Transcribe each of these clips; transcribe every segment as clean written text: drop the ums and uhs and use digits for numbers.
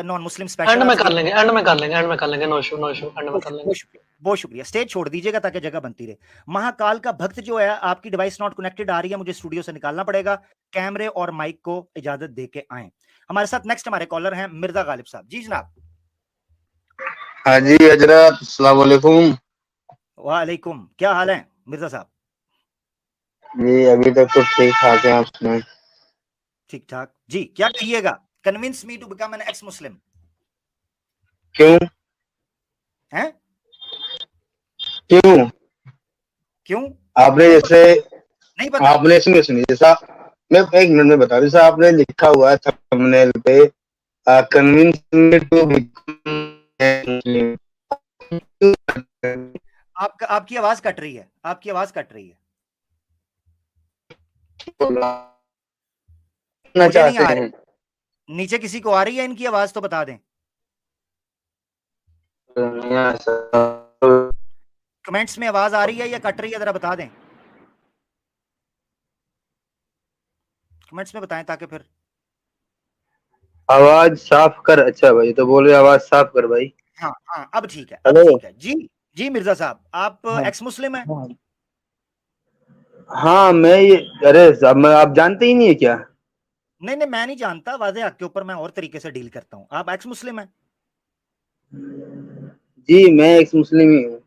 Non Muslim and special में कर लेंगे, एंड में कर लेंगे, एंड में कर लेंगे, no issue, no issue, end में कर लेंगे। बहुत शुक्रिया। स्टेज छोड़ दीजिएगा ताकि जगह बनती रहे। महाकाल का भक्त जो है, आपकी डिवाइस नॉट कनेक्टेड आ रही है, मुझे स्टूडियो से निकालना पड़ेगा। कैमरे और माइक को इजाजत दे के आए। हमारे साथ नेक्स्ट हमारे कॉलर हैं मिर्जा गालिब साहब। जी जनाब। हाँ जी हजरत, अस्सलाम वालेकुम। वालेकुम, क्या हाल है मिर्जा साहब? जी अभी तक तो ठीक ठाक है। आप सुनाएं। ठीक ठाक जी। क्या कहिएगा? Convince me to become an ex Muslim. क्यों हैं? क्यों क्यों आपने नहीं पता? जैसे नहीं पता? आपने सुनिए जैसा, मैं एक मिनट में बता दूं, जैसा आपने लिखा हुआ है थंबनेल पे, कन्विंस मी टू बिकम। आपकी आवाज कट रही है, आपकी आवाज कट रही है। मुझे नहीं चाहते आ हैं। रही। नीचे किसी को आ रही है इनकी आवाज तो बता दें। कमेंट्स में आवाज आ रही है या कट रही है, जरा बता दें। कमेंट्स में बताएं ताकि फिर। आवाज साफ कर। अच्छा भाई, तो बोले आवाज साफ कर भाई। हाँ हाँ, अब ठीक है, अब हेलो। ठीक है जी। जी मिर्जा साहब, आप हाँ एक्स मुस्लिम हैं? हाँ हाँ, मैं ये, अरे साहब, मैं आप जानते ही नहीं है क्या? नहीं नहीं, मैं नहीं जानता। वाज़ेह हक के ऊपर मैं और तरीके से डील करता हूं। आप एक्स मुस्लिम हैं? जी मैं एक मुस्लिम ही हूँ।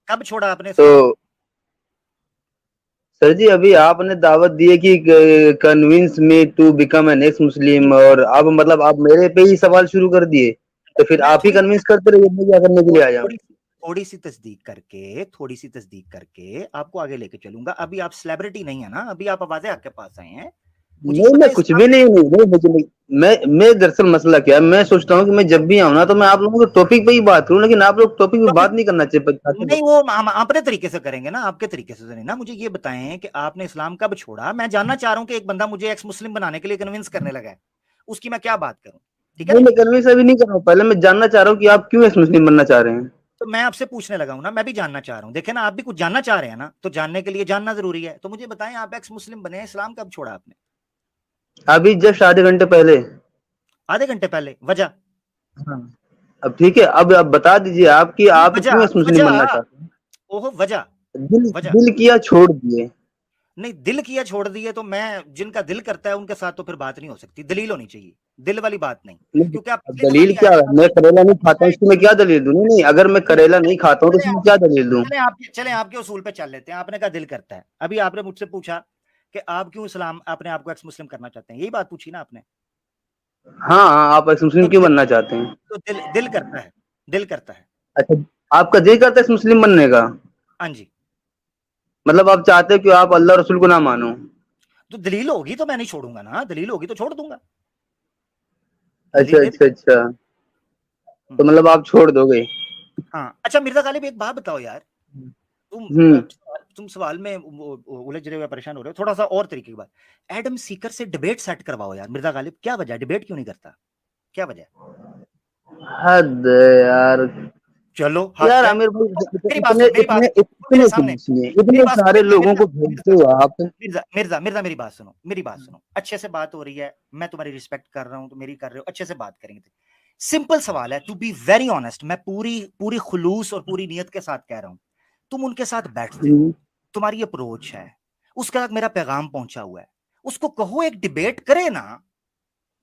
कब छोड़ा आपने इस्लाम? तो सर जी, अभी आपने दावत दी है कि convince me to become an ex Muslim, और अब मतलब आप मेरे पे ही सवाल शुरू कर दिए, तो फिर मैं आप ही थोड़ी कन्विंस करते रहिए, मैं क्या करने के लिए आया हूँ। थोड़ी सी तस्दीक करके आपको आगे लेके चलूंगा। अभी आप सेलिब्रिटी नहीं है ना, अभी आप वाज़ेह हक के पास आए हैं। मुझे नहीं, पता मैं है कुछ इस्लाम। भी नहीं हूँ, मुझे नहीं। मैं दरअसल मसला क्या है, मैं सोचता हूँ कि मैं जब भी आऊँ ना, तो मैं आप लोगों के टॉपिक पे ही बात करूँ, लेकिन आप लोग टॉपिक पे बात नहीं करना चाहते। नहीं, वो हम अपने तरीके से करेंगे ना, आपके तरीके से नहीं ना। मुझे ये बताएं कि आपने इस्लाम कब छोड़ा। मैं जानना चाह रहा हूं कि एक बंदा मुझे एक्स मुस्लिम बनाने के लिए कन्विंस करने लगा है, उसकी मैं क्या बात करूं? ठीक है नहीं, ना मैं जी? कन्विंस अभी नहीं कर रहा हूँ, पहले मैं जानना चाह रहा हूँ कि आप क्यों एक्स मुस्लिम बनना चाह रहे हैं। तो मैं आपसे पूछने लगा हूं ना, मैं भी जानना चाह रहा हूं। देखे ना, आप भी कुछ जानना चाह रहे हैं ना, तो जानने के लिए जानना जरूरी है। तो मुझे बताएं, आप एक्स मुस्लिम बने, इस्लाम कब छोड़ा आपने? अभी जस्ट आधे घंटे पहले। आधे घंटे पहले। वजह? हाँ। अब ठीक है, अब आप बता दीजिए आप कि नहीं, आप वजह क्यों एक्स मुस्लिम बनना वजह। चाहते हैं। ओहो, वजह। दिल वजह। दिल किया छोड़ दिए। नहीं, दिल किया छोड़ दिए तो मैं, जिनका दिल करता है उनके साथ तो फिर बात नहीं हो सकती। दलील होनी चाहिए, दिल वाली बात नहीं। नहीं, क्योंकि आप अब पिछली दफा दलील भी आए क्या थे है? ना, मैं करेला नहीं खाता हूँ, इसकी मैं क्या चले दलील दूं? नहीं नहीं, अगर मैं करेला नहीं खाता हूँ तो इसकी मैं क्या दलील दूं? चले आपके उसूल पे चल लेते हैं। आपने कहा दिल करता है। अभी आपने मुझसे पूछा कि आप क्यों इस्लाम, अपने आप को एक्स मुस्लिम करना चाहते हैं, यही बात पूछी ना आपने? हाँ हाँ, आप एक्स मुस्लिम तो क्यों बनना चाहते हैं? दिल करता है। दिल करता है। अच्छा, आपका दिल करता है एक्स मुस्लिम बनने का? हाँ जी। मतलब आप चाहते हो कि आप अल्लाह रसूल को ना मानो? तो दलील होगी तो मैं नहीं छोड़ूंगा ना, दलील होगी तो छोड़ दूंगा। अच्छा दलील दे अच्छा अच्छा, तो मतलब आप छोड़ दोगे? हाँ। अच्छा मिर्जा गालिब, एक बात बताओ यार। तुम हम्म। तुम सवाल में उलझ रहे हो, परेशान हो रहे हो, थोड़ा सा और तरीके की बात। एडम सीकर से डिबेट सेट करवाओ यार मिर्जा गालिब। क्या वजह, डिबेट क्यों नहीं करता? क्या वजह? हद है यार। चलो, हद यार है। आमिर भाई, मेरी बात इतने सुनो, मेरी बात इतने सुनो, वो मेरे इतने सामने। सुनिए, मेरी इतने बात सुनो, सारे लोगों मिर्जा को भेजते मिर्जा हो आप। मिर्जा मिर्जा मिर्जा मेरी बात सुनो, मेरी बात सुनो। अच्छे से बात हो रही है, मैं तुम्हारी रिस्पेक्ट कर रहा हूं, तो मेरी कर रहे हो, अच्छे से बात करेंगे। सिंपल सवाल है, टू बी वेरी ऑनेस्ट, मैं पूरी पूरी खुलूस और पूरी नियत के साथ कह रहा हूं। तुम उनके साथ बैठते हो, तुम्हारी अप्रोच है, उसका मेरा पैगाम पहुंचा हुआ है, उसको कहो एक डिबेट करे ना,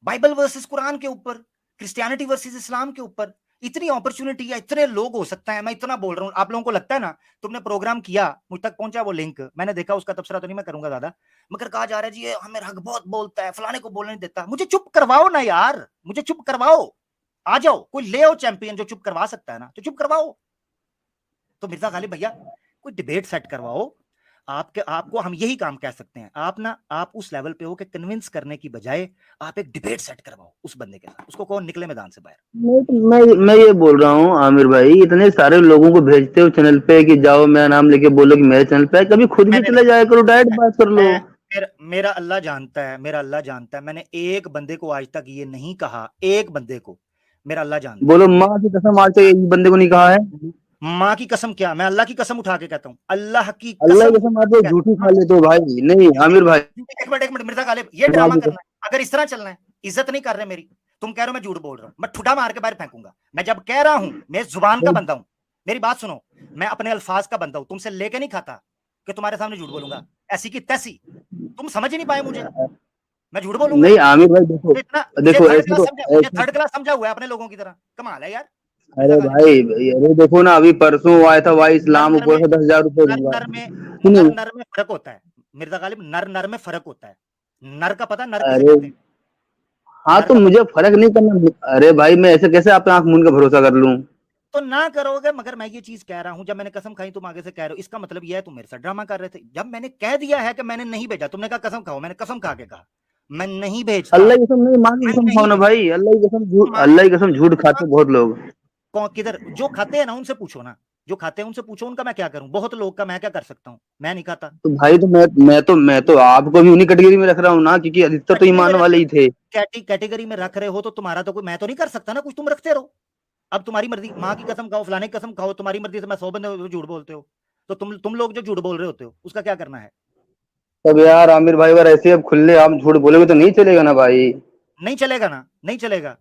बाइबल वर्सेस कुरान के ऊपर, क्रिश्चियनिटी वर्सेस इस्लाम के ऊपर। इतनी अपॉर्चुनिटी है, इतने लोग हो सकता है। मैं इतना बोल रहा हूं, आप लोगों को लगता है ना, तुमने प्रोग्राम किया, मुझ तक पहुंचा वो लिंक, मैंने देखा, उसका तबसरा तो नहीं मैं करूंगा ज्यादा, मगर कहा जा रहा है जी ये हमें हक बहुत बोलता है, फलाने को बोलने नहीं देता। मुझे चुप करवाओ ना यार, मुझे चुप करवाओ। आ जाओ, कोई ले आओ चैंपियन जो चुप करवा सकता है ना, तो चुप करवाओ। तो मिर्जा गालिब भैया, कोई डिबेट सेट करवाओ। आपको हम यही काम कह सकते हैं। आप उस लेवल पे हो कि कन्विंस करने की बजाय आप एक डिबेट सेट करवाओ उस बंदे के साथ, उसको कौन निकले मैदान से बाहर। मैं ये बोल रहा हूँ आमिर भाई, इतने सारे लोगों को भेजते हो चैनल पे कि जाओ मेरा नाम लेके बोलो कि मेरे चैनल पे है, कभी खुद भी मैंने चले जाया करो, डायरेक्ट बात कर लो। मेरा अल्लाह जानता है, मेरा अल्लाह जानता है, मैंने एक बंदे को आज तक ये नहीं कहा, एक बंदे को। मेरा अल्लाह जानता बोलो है। माँ की कसम, आज तक एक बंदे को नहीं कहा है। माँ की कसम क्या, मैं अल्लाह की कसम उठा के कहता हूँ, अल्लाह की अल्लाह कसम की कसम, आप लोग कहता झूठी हूँ। खा लेते हो भाई। नहीं आमिर भाई, एक मिनट मिर्जा गालिब, ये अल्लाह ड्रामा की करना है, अगर इस तरह चलना है, इज्जत नहीं कर रहे मेरी, तुम कह रहे हो मैं झूठ बोल रहा हूं, मैं ठुड्डा मार के बाहर फेंकूंगा। मैं जब कह रहा हूं मैं जुबान का बंदा हूं, मेरी बात सुनो, मैं अपने अल्फाज का बंदा हूं, तुमसे लेके नहीं खाता कि तुम्हारे सामने झूठ बोलूंगा, ऐसी की तैसी। तुम समझ ही नहीं पाए मुझे, मैं झूठ बोलूंगा नहीं आमिर भाई देखो, इतना? देखो ऐसे तो मुझे ऐसे, थर्ड क्लास समझा हुआ है अपने लोगों की तरह, कमाल है यार। अरे मिर्जा गालिब, भाई अरे देखो ना, अभी परसों आया था भाई नर इस्लाम नर ऊपर में से 10,000 रुपए नर दूंगा। नर में सुनो, नर नर में फर्क होता है मिर्जा गालिब, नर नर में फर्क होता है। नर का पता नर किसे अरे कहते हैं? हाँ नर तो का पता, मुझे फर्क नहीं करना। अरे भाई मैं ऐसे कैसे आप आंख मूंद का भरोसा कर लूं? तो ना करोगे। मगर मैं ये चीज कह रहा हूं, जब मैंने कसम खाई तुम आगे से कह रहे हो, इसका मतलब यह है तुम मेरे साथ ड्रामा कर रहे थे। जब मैंने कह दिया है कि मैंने नहीं भेजा, तुमने कहा कसम खाओ, मैंने कसम खा के कहा मैं नहीं भेजता, अल्लाह की कसम, नहीं मां की मैं कसम खाओ नहीं ना भेजता। भाई, अल्लाह की कसम झूठ, मां अल्लाह की कसम झूठ मां खाते बहुत लोग। कौन किधर जो खाते हैं ना उनसे पूछो ना, जो खाते हैं उनसे पूछो, उनका मैं क्या करूं, बहुत लोग का मैं क्या कर सकता हूं, मैं नहीं खाता। तो भाई तो मैं तो आपको भी उन्हीं कैटेगरी में रख रहा हूँ ना, क्योंकि अधिकतर तो कैटेगरी में ईमान रख वाले ही थे। कैटेगरी में रख रहे हो तो तुम्हारा तो कोई, मैं तो नहीं कर सकता ना कुछ, तुम रखते रहो। अब तुम्हारी मर्जी, माँ की कसम खाओ, फलाने की कसम खाओ, तुम्हारी मर्जी से मैं 100 बंदे झूठ बोलते हो, तो तुम लोग जो झूठ बोल रहे होते हो उसका क्या करना है? तब यार आमिर भाई अगर ऐसे अब खुले आप झूठ बोलेंगे तो नहीं चलेगा ना भाई। नहीं चलेगा ना, नहीं चलेगा,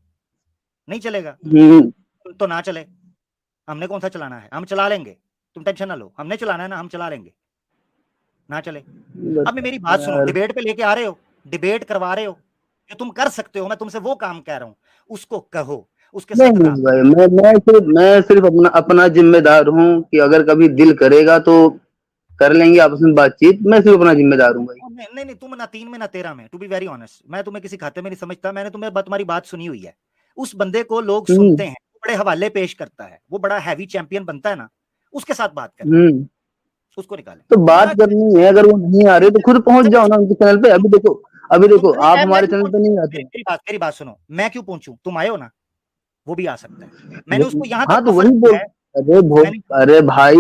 नहीं चलेगा, हम्म। तो ना चले। हमने कौन सा चलाना है, हम चला लेंगे, तुम टेंशन ना लो, हमने चलाना है ना, हम चला लेंगे, ना चले। बस अब मेरी बात सुनो, यार, डिबेट पे लेके आ रहे हो, डिबेट करवा रहे हो, जो तुम कर सकते हो, मैं तुमसे वो काम कह रहा हूं, उसको कहो, उसके नहीं साथ नहीं राबता। भाई, मैं सिर्फ अपना अपना जिम्मेदार हूँ कि अगर कभी दिल करेगा तो कर लेंगे आपस में बातचीत। मैं सिर्फ अपना जिम्मेदार हूँ भाई। नहीं नहीं नहीं, तुम ना 3 में ना 13 में, टू बी वेरी ऑनेस्ट, मैं तुम्हें किसी खाते में नहीं समझता, मैंने तुम्हारी बात सुनी हुई है। उस बंदे को लोग हम्म। सुनते हैं, वो बड़े हवाले पेश करता है, वो बड़ा हैवी चैंपियन बनता है ना, उसके साथ बात करें, हम्म। उसको निकालें। तो बात ना करनी है, अगर वो नहीं आ रहे तो खुद पहुंच जाओ ना उनके चैनल पे। तुम अभी तुम देखो नहीं, आप मैं हमारे क्यों चैनल पे पहुंचूं, नहीं आते। मेरी बात सुनो, मैं क्यों पहुंचूं, तुम आए हो ना, वो भी आ सकता है, मैंने उसको यहां हाँ तक तो ऑफर वही किया बोल, है। मैंने अरे भाई,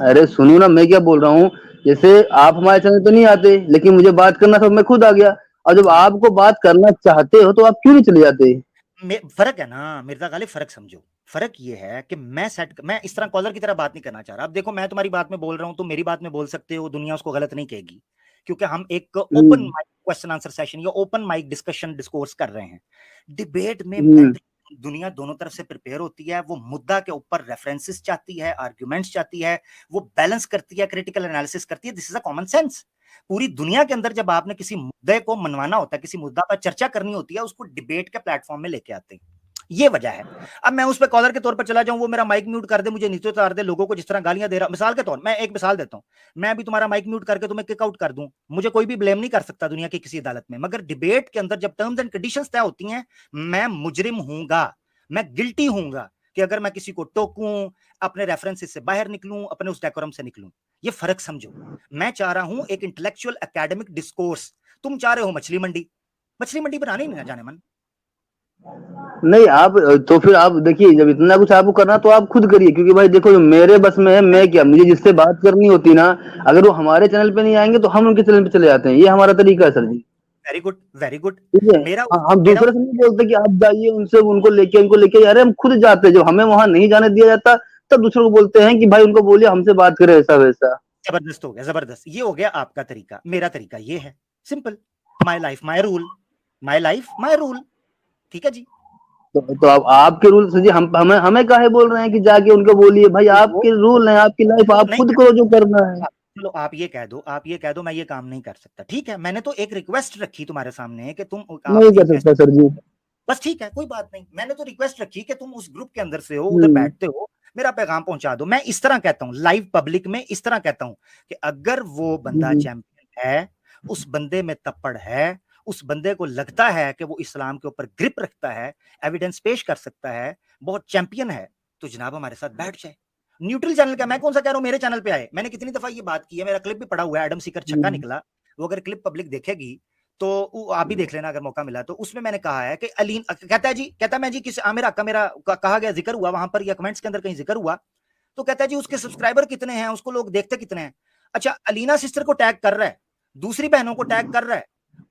अरे सुनो ना मैं क्या बोल रहा हूँ। जैसे आप हमारे चैनल पे नहीं आते, लेकिन मुझे बात करना था, मैं खुद आ गया। और जब हाँ, आपको बात करना चाहते हो तो आप क्यों नहीं चले जाते? फर्क है ना मिर्जा गालिब, फर्क समझो। फर्क ये है कि मैं इस तरह कॉलर की तरह बात नहीं करना चाह रहा। अब देखो, मैं तुम्हारी बात में बोल रहा हूं, तुम मेरी बात में बोल सकते हो, दुनिया उसको गलत नहीं कहेगी, क्योंकि हम एक ओपन हम्म। माइक क्वेश्चन आंसर सेशन या ओपन माइक डिस्कशन डिस्कोर्स कर रहे हैं। डिबेट में हम्म। दुनिया दोनों तरफ से प्रिपेयर होती है, वो मुद्दा के ऊपर रेफरेंसेस चाहती है, आर्ग्यूमेंट्स चाहती है, वो बैलेंस करती है, क्रिटिकल एनालिसिस करती है। This is a common sense. पूरी दुनिया के अंदर जब आपने किसी मुद्दे को मनवाना होता है, किसी मुद्दा पर चर्चा करनी होती है, उसको डिबेट के प्लेटफॉर्म में लेके आते हैं, ये वजह है। अब मैं उस पर कॉलर के तौर पर चला जाऊं, वो मेरा माइक म्यूट कर दे, मुझे नीचे उतार दे, लोगों को जिस तरह गालियां दे रहा, मिसाल के तौर, मैं एक मिसाल देता हूं, मैं अभी तुम्हारा माइक म्यूट करके तुम्हें किक आउट कर दूं, मुझे कोई भी ब्लेम नहीं कर सकता दुनिया की किसी अदालत में। मगर डिबेट के अंदर जब टर्म्स एंड कंडीशंस तय होती हैं, मैं मुजरिम हूंगा, मैं गिल्टी हूंगा कि अगर मैं किसी को टोकूं, अपने रेफरेंसेस से बाहर निकलूं, अपने उस डेकोरम से निकलूं। ये फर्क समझो। मैं चाह रहा हूं एक इंटेलेक्चुअल एकेडमिक डिस्कोर्स, तुम चाह रहे हो मछली मंडी। मछली मंडी बनानी नहीं ना जाने मन। नहीं आप, तो फिर आप देखिए, जब इतना कुछ आपको करना तो आप खुद करिए, क्योंकि भाई देखो जो मेरे बस में है, मैं क्या, मुझे जिससे बात करनी होती ना, अगर वो हमारे चैनल पे नहीं आएंगे तो हम उनके चैनल पे चले जाते हैं। ये हमारा तरीका है sir ji. Very good, very good. ठीक है। मेरा हम मेरा दूसरे से नहीं बोलते कि आप जाइए उनसे, उनको लेके, अरे हम खुद जाते हैं। जब हमें वहां नहीं जाने दिया जाता तब दूसरों को बोलते हैं कि भाई उनको बोलिए हमसे बात करे, ऐसा वैसा। जबरदस्त हो गया, जबरदस्त। ये हो गया आपका तरीका, मेरा तरीका ये है, simple. My life my rule, my life my rule. ठीक है जी। तो अब आपके रूल सर जी, हम हमें हमें काहे बोल रहे हैं कि जाके उनको बोलिए? भाई वो आपके रूल हैं, आपकी लाइफ, वो आप नहीं खुद कर करो जो सकते। करना है। चलो आप ये कह दो, आप ये कह दो मैं ये काम नहीं कर सकता, ठीक है, मैंने तो एक रिक्वेस्ट रखी तुम्हारे सामने कि तुम नहीं आप कर एक सकता सर जी। बस ठीक है, कोई बात नहीं, मैंने तो रिक्वेस्ट रखी कि तुम उस ग्रुप के अंदर से हो, उधर हम्म। बैठते हो, मेरा पैगाम पहुंचा दो। मैं इस तरह कहता हूं लाइव पब्लिक में, इस तरह कहता हूं कि अगर वो बंदा हम्म। चैंपियन है, उस बंदे में तप्पड़ है, उस बंदे को लगता है कि वो इस्लाम के ऊपर ग्रिप रखता है, एविडेंस पेश कर सकता है, बहुत चैंपियन है, तो जनाब हमारे साथ बैठ जाए। न्यूट्रल चैनल का, मैं कौन सा कह रहा हूं मेरे चैनल पे आए, मैंने कितनी दफा ये बात की है, मेरा क्लिप भी पड़ा हुआ है, एडम सीकर छक्का हम्म। निकला, वो अगर क्लिप पब्लिक देखेगी तो आप भी देख लेना अगर मौका मिला तो। उसमें मैंने कहा है कि अलीन कहता है जी, कहता मैं जी किस आमिर का मेरा कहा गया, जिक्र हुआ वहां पर या कमेंट्स के अंदर कहीं जिक्र हुआ, तो कहता है जी उसके सब्सक्राइबर कितने हैं, उसको लोग देखते कितने हैं। अच्छा, अलीना सिस्टर को टैग कर रहा है, दूसरी बहनों को टैग कर रहा है,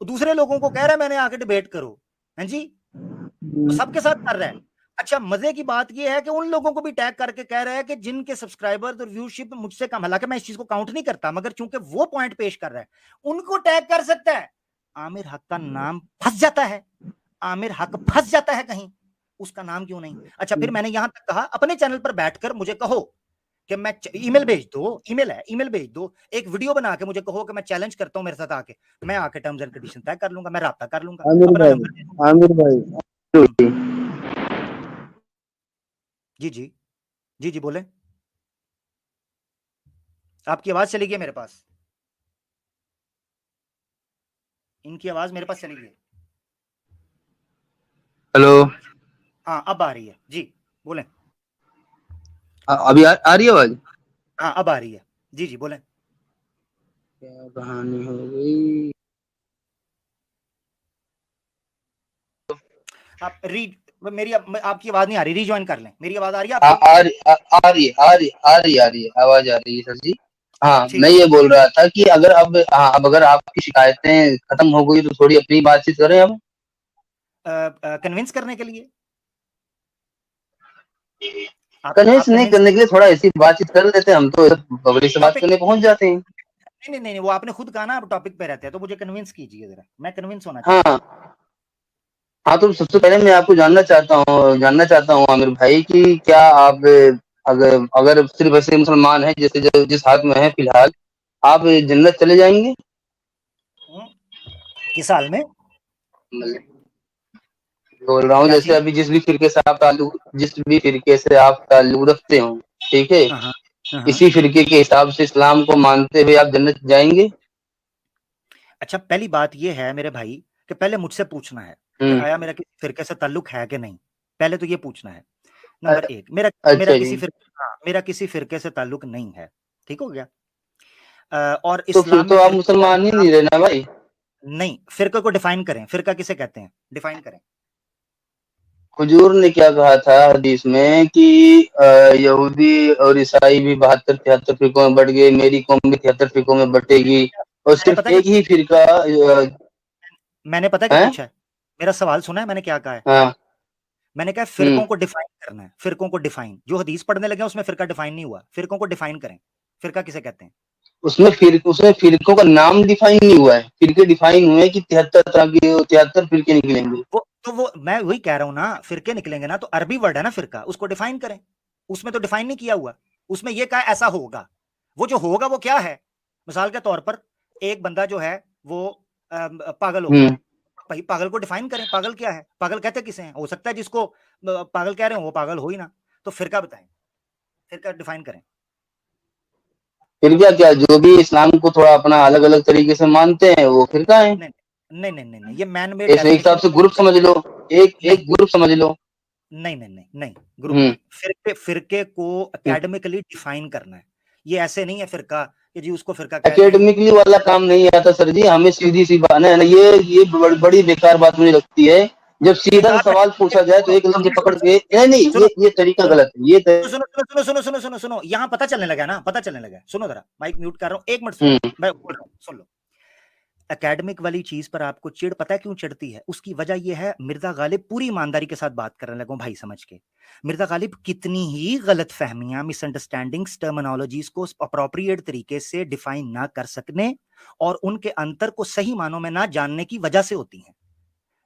दूसरे लोगों को कह रहा है मैंने आके डिबेट करो, हैं जी, तो सबके साथ कर रहा है। अच्छा, मजे की बात यह है कि उन लोगों को भी टैग करके कह रहा है कि जिनके सब्सक्राइबर और व्यूशिप मुझसे कम, हालांकि मैं इस चीज को काउंट नहीं करता, मगर चूंकि वो पॉइंट पेश कर रहा है, उनको टैग कर सकता है। आमिर हक का नाम फंस जाता है, आमिर हक फंस जाता है कहीं, उसका नाम क्यों नहीं? अच्छा, फिर मैंने यहां तक कहा अपने चैनल पर बैठकर मुझे कहो कि मैं ईमेल भेज दो, ईमेल है, ईमेल भेज दो, एक वीडियो बना के मुझे कहो कि मैं चैलेंज करता हूं मेरे साथ आके, मैं आके टर्म्स एंड कंडीशन तय कर लूंगा, मैं राब्ता कर लूंगा, आमिर अपना भाई, नंबर दे दूंगा। आमिर भाई, जी जी जी जी बोले, आपकी आवाज चली गई मेरे पास, इनकी आवाज मेरे पास चली गई। हेलो, हाँ अब आ रही है जी, बोलें। अभी आ रही है आवाज? हाँ अब आ रही है, जी जी बोलें। क्या कहानी हो गई? आप मेरी आपकी आवाज नहीं आ रही, रीज्वाइन कर लें। मेरी आवाज आ रही है आ आपको? आ रही आ रही आ रही है, आवाज आ रही है सर जी। हाँ, ठीक मैं है। ये बोल रहा था कि अगर अब अगर आपकी शिकायतें खत्म हो गई तो थोड़ी अपनी बातचीत करें अब। कन्विंस करने के लिए कन्विंस आप नहीं कन्विंस, करने के लिए थोड़ा ऐसी बातचीत कर लेते हैं, हम तो पब्लिक से बात टॉपिक, करने पहुंच जाते हैं। नहीं नहीं नहीं, वो आपने खुद कहा ना आप टॉपिक पे रहते हैं, तो मुझे कन्विंस कीजिए जरा, मैं कन्विंस होना चाहता हूँ। हाँ हाँ, तो सबसे पहले मैं आपको जानना चाहता हूँ आमिर भाई कि क्या आप अगर अगर सिर्फ ऐसे मुसलमान हैं जैसे जिस हाथ में है फिलहाल, आप जन्नत चले जाएंगे? किस साल में? बोल रहा हूँ क्या जैसे चीज? अभी जिस भी फिरके से आप ताल्लुक रखते हो, ठीक है, हाँ हाँ। इसी फिरके के हिसाब से इस्लाम को मानते हुए आप जन्नत जाएंगे? अच्छा, पहली बात ये है मेरे भाई कि पहले मुझसे पूछना है कि हम्म। आया मेरा किसी फिरके से ताल्लुक है कि नहीं, पहले तो ये पूछना है। नंबर एक, मेरा मेरा अच्छा जी। किसी फिरके, हाँ, मेरा किसी फिरके से ताल्लुक नहीं है, ठीक हो गया। और तो फिर इस्लाम में तो आप फिरके मुसलमान ही आप नहीं रहना भाई। नहीं, फिरके को डिफाइन करें, फिरका किसे कहते हैं, डिफाइन करें। हुजूर ने क्या कहा था हदीस में कि यहूदी और ईसाई भी 72-73 फिरकों में बट गए, मेरी कौम भी 73 फिरकों में बटेगी, और मैंने सिर्फ पता क्या एक ही फिरका मैंने पता क्या है। पूछा है, मेरा सवाल सुना है मैंने क्या कहा है? हाँ। मैंने कहा हम्म। फिरकों को डिफाइन करना है, फिरकों को डिफाइन, जो हदीस पढ़ने लगे हैं उसमें फिरका डिफाइन नहीं हुआ, फिरकों को डिफाइन करें, फिरका किसे कहते हैं? उसमें फिरकों का नाम डिफाइन नहीं हुआ है, फिरके डिफाइन हुए कि 73 तरह के 73 फिरके निकलेंगे। वो मैं वही कह रहा हूं ना, फिरके निकलेंगे ना, तो अरबी वर्ड है ना फिरका, उसको डिफाइन करें। उसमें तो डिफाइन नहीं किया हुआ, उसमें ये कहा ऐसा होगा, वो जो होगा वो क्या है? मिसाल के तौर पर एक बंदा जो है वो पागल हो गया, हम्म। भाई पागल को डिफाइन करें, पागल क्या है, पागल कहते किसे हैं? हो सकता है जिसको पागल कह रहे हो वो पागल हो ही ना, तो फिरका बताएं, फिरका डिफाइन करें। फिर क्या जो भी इस्लाम को थोड़ा अपना अलग अलग तरीके से मानते हैं वो फिरका है। नहीं नहीं नहीं नहीं नहीं, ये मैन मेड ऐसे एक हिसाब डेफिनेशन से ग्रुप समझ लो, एक नहीं एक ग्रुप समझ लो। नहीं नहीं नहीं नहीं, ग्रुप हम्म। नहीं, फिरके फिरके को एकेडमिकली डिफाइन करना है, ये ऐसे नहीं है फिरका कि जी उसको फिरका कहते हैं। एकेडमिकली वाला काम नहीं आता सर जी, हमें सीधी सी बात है ना, ये बड़ी बेकार बात मुझे लगती है। जब सीधा सा बेकार सवाल नहीं, पूछा जाए तो एक लफ्ज पकड़ के नहीं नहीं, सुनो ये तरीका सुनो गलत है, सुनो सुनो सुनो सुनो सुनो सुनो, यहाँ पता चलने लगा ना, पता चलने लगा, सुनो जरा, माइक म्यूट कर रहा हूँ, एक मिनट सुनो, हम्म। मैं बोल रहा हूँ, सुन लो। एकेडमिक वाली चीज पर आपको चिढ़ पता है क्यों चढ़ती है? उसकी वजह यह है, मिर्जा गालिब पूरी ईमानदारी के साथ बात करने लगा भाई समझ के, मिर्जा गालिब कितनी ही गलत फहमियां, मिसअंडरस्टैंडिंग्स, टर्मिनोलॉजीज को अप्रोप्रिएट तरीके से डिफाइन ना कर सकने और उनके अंतर को सही मानों में ना जानने की वजह से होती हैं।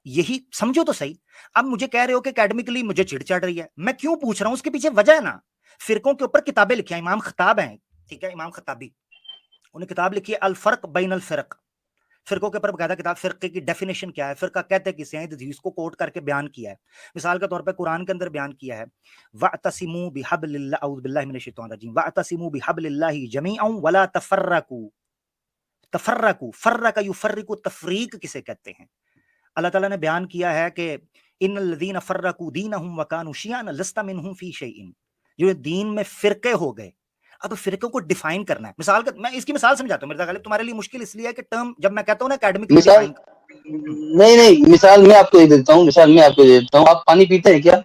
यही समझो तो सही। अब मुझे कह रहे हो कि एकेडमिकली मुझे चिढ़ चढ़ रही है, मैं क्यों पूछ रहा हूं उसके पीछे वजह है ना। फिरकों के ऊपर किताबें लिखी हैं, इमाम खताब हैं, ठीक है, इमाम खताबी, उन्हें किताब लिखी है अल फर्क बैन अल फिरक, फिरकों के ऊपर बकायदा किताब, फिरके की डेफिनेशन क्या है, फिरका कहते किसे हैं, इसको कोट करके बयान किया है। मिसाल के तौर पे कुरान के अंदर बयान किया है वअतसिमू बिहब्लिल्लाह, औज़ु बिल्लाहि मिनश शैतानिर रजीम, वअतसिमू बिहब्लिल्लाहि जमीअन वला तफर्रकू, तफर्रकू, फर्रका युफर्रिकु, तफरीक किसे कहते हैं? अल्लाह ताला ने बयान किया है कि इन्नल लज़ीना फर्रकू दीनहुम व कानू शियअन लस्ता मिनहुम फी शैइन, जो दीन में फिरके हो गए। अब फिरकों को डिफाइन करना है, मिसाल का मैं इसकी मिसाल समझाता हूं मिर्जा गालिब, तुम्हारे लिए मुश्किल इसलिए है कि टर्म जब मैं कहता हूं ना एकेडमिकली मिसाल, डिफाइन, नहीं मिसाल मैं आपको दे देता हूँ, आप पानी पीते हैं क्या?